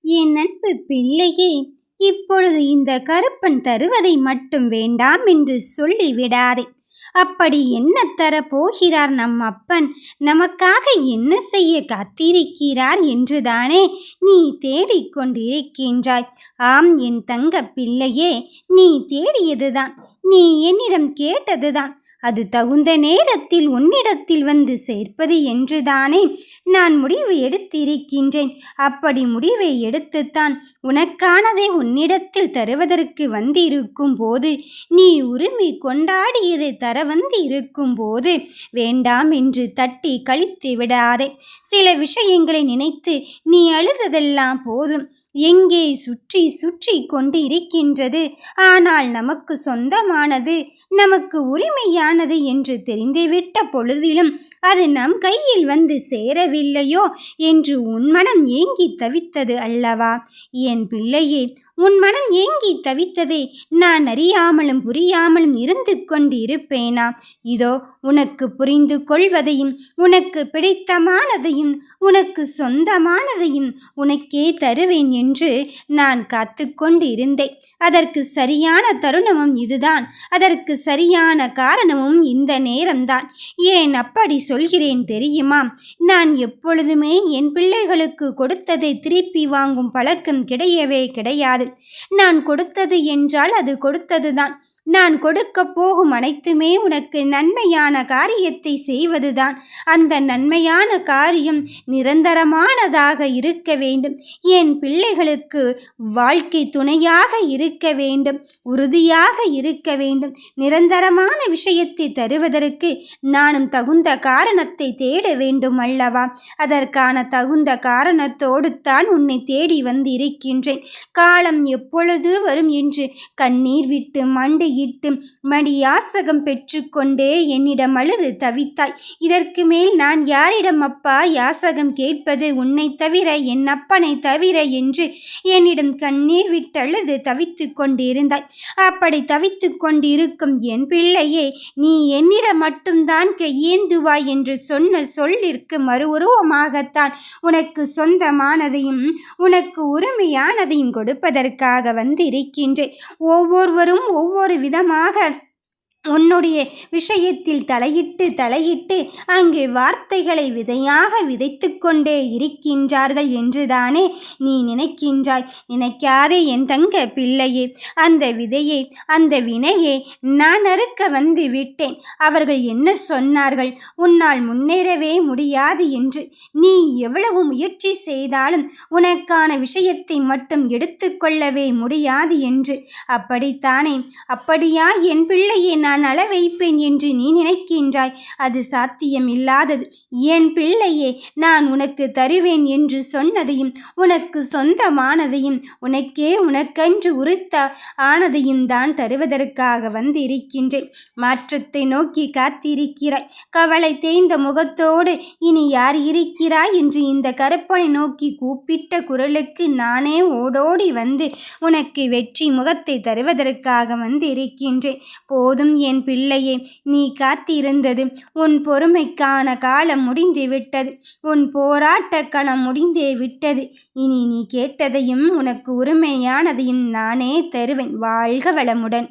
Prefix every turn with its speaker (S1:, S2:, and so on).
S1: என் நட்பு பிள்ளையே, இப்பொழுது இந்த கருப்பன் தருவதை மட்டும் வேண்டாம் என்று சொல்லிவிடாதே. அப்படி என்ன தரப் போகிறார் நம் அப்பன், நமக்காக என்ன செய்ய காத்திருக்கிறார் என்றுதானே நீ தேடிக்கொண்டிருக்கின்றாய். ஆம் என் தங்க பிள்ளையே, நீ தேடியதுதான், நீ என்னிடம் கேட்டதுதான். அது தகுந்த நேரத்தில் உன்னிடத்தில் வந்து சேர்ப்பது என்றுதானே நான் முடிவு எடுத்திருக்கின்றேன். அப்படி முடிவை எடுத்துத்தான் உனக்கானதை உன்னிடத்தில் தருவதற்கு வந்திருக்கும் போது, நீ உரிமை கொண்டாடியதை தர வந்து இருக்கும் போது வேண்டாம் என்று தட்டி கழித்து விடாதே. சில விஷயங்களை நினைத்து நீ அழுததெல்லாம் போதும். எங்கே சுற்றி சுற்றி கொண்டு இருக்கின்றது. ஆனால் நமக்கு சொந்தமானது, நமக்கு உரிமையானது என்று தெரிந்துவிட்ட பொழுதிலும் அது நம் கையில் வந்து சேரவில்லையோ என்று உன் மனம் ஏங்கி தவித்தது அல்லவா? என் பிள்ளையே, உன் மனம் ஏங்கி தவித்ததை நான் அறியாமலும் புரியாமலும் இருந்து கொண்டு இருப்பேனா? இதோ உனக்கு புரிந்து கொள்வதையும், உனக்கு பிடித்தமானதையும், உனக்கு சொந்தமானதையும் உனக்கே தருவேன் என்று நான் காத்து கொண்டு இருந்தேன். அதற்கு சரியான தருணமும் இதுதான். அதற்கு சரியான காரணமும் இந்த நேரம்தான். ஏன் அப்படி சொல்கிறேன் தெரியுமா? நான் எப்பொழுதுமே என் பிள்ளைகளுக்கு கொடுத்ததை திருப்பி வாங்கும் பழக்கம் கிடையவே கிடையாது. நான் கொடுத்தது என்றால் அது கொடுத்ததுதான். நான் கொடுக்க போகும் அனைத்துமே உனக்கு நன்மையான காரியத்தை செய்வதுதான். அந்த நன்மையான காரியம் நிரந்தரமானதாக இருக்க வேண்டும். என் பிள்ளைகளுக்கு வாழ்க்கை துணையாக இருக்க வேண்டும், உறுதியாக இருக்க வேண்டும். நிரந்தரமான விஷயத்தை தருவதற்கு நானும் தகுந்த காரணத்தை தேட வேண்டும் அல்லவா? அதற்கான தகுந்த காரணத்தோடு தான் உன்னை தேடி வந்து இருக்கின்றேன். காலம் எப்பொழுது வரும் என்று கண்ணீர் விட்டு மண்டியிட்டு மடி யாசகம் பெற்றுக்கொண்டே என்னிடம் அழுது தவித்தாய். இதற்கு மேல் நான் யாரிடம் அப்பா யாசகம் கேட்பது? உன்னை தவிர, என் அப்பனை தவிர என்று என்னிடம் கண்ணீர் விட்டு அழுது தவித்து கொண்டிருந்தாய். அப்படி தவித்து கொண்டிருக்கும் என் பிள்ளையே, நீ என்னிடம் மட்டும்தான் கையேந்துவாய் என்று சொன்ன சொல்லிற்கு மறு உருவமாகத்தான் உனக்கு சொந்தமானதையும் உனக்கு உரிமையானதையும் கொடுப்பதற்காக வந்திருக்கின்றேன். ஒவ்வொருவரும் ஒவ்வொரு விதமாக உன்னுடைய விஷயத்தில் தலையிட்டு அங்கே வார்த்தைகளை விதையாக விதைத்து கொண்டே இருக்கின்றார்கள் என்றுதானே நீ நினைக்கின்றாய். நினைக்காதே என் தங்க பிள்ளையே. அந்த விதையை, அந்த வினையை நான் அறுக்க வந்து விட்டேன். அவர்கள் என்ன சொன்னார்கள்? உன்னால் முன்னேறவே முடியாது என்று. நீ எவ்வளவு முயற்சி செய்தாலும் உனக்கான விஷயத்தை மட்டும் எடுத்துக்கொள்ளவே முடியாது என்று. அப்படித்தானே? அப்படியா என் பிள்ளையை நான் அள வைப்பேன் என்று நீ நினைக்கின்றாய்? அது சாத்தியம் இல்லாதது. என் பிள்ளையே, நான் உனக்கு தருவேன் என்று சொன்னதையும், உனக்கு சொந்தமானதையும், உனக்கென்று உரித்த ஆனதையும் தான் தருவதற்காக வந்து இருக்கின்றேன். மாற்றத்தை நோக்கி காத்திருக்கிறாய். கவலை தேய்ந்த முகத்தோடு இனி யார் இருக்கிறாய் என்று இந்த கருப்பனை நோக்கி கூப்பிட்ட குரலுக்கு நானே ஓடோடி வந்து உனக்கு வெற்றி முகத்தை தருவதற்காக வந்து இருக்கின்றேன். போதும் என் பிள்ளையே, நீ காத்திருந்தது. உன் பொறுமைக்கான காலம் முடிந்து விட்டது. உன் போராட்ட களம் முடிந்தே விட்டது. இனி நீ கேட்டதையும் உனக்கு உரிமையானதையும் நானே தருவேன். வாழ்க வளமுடன்.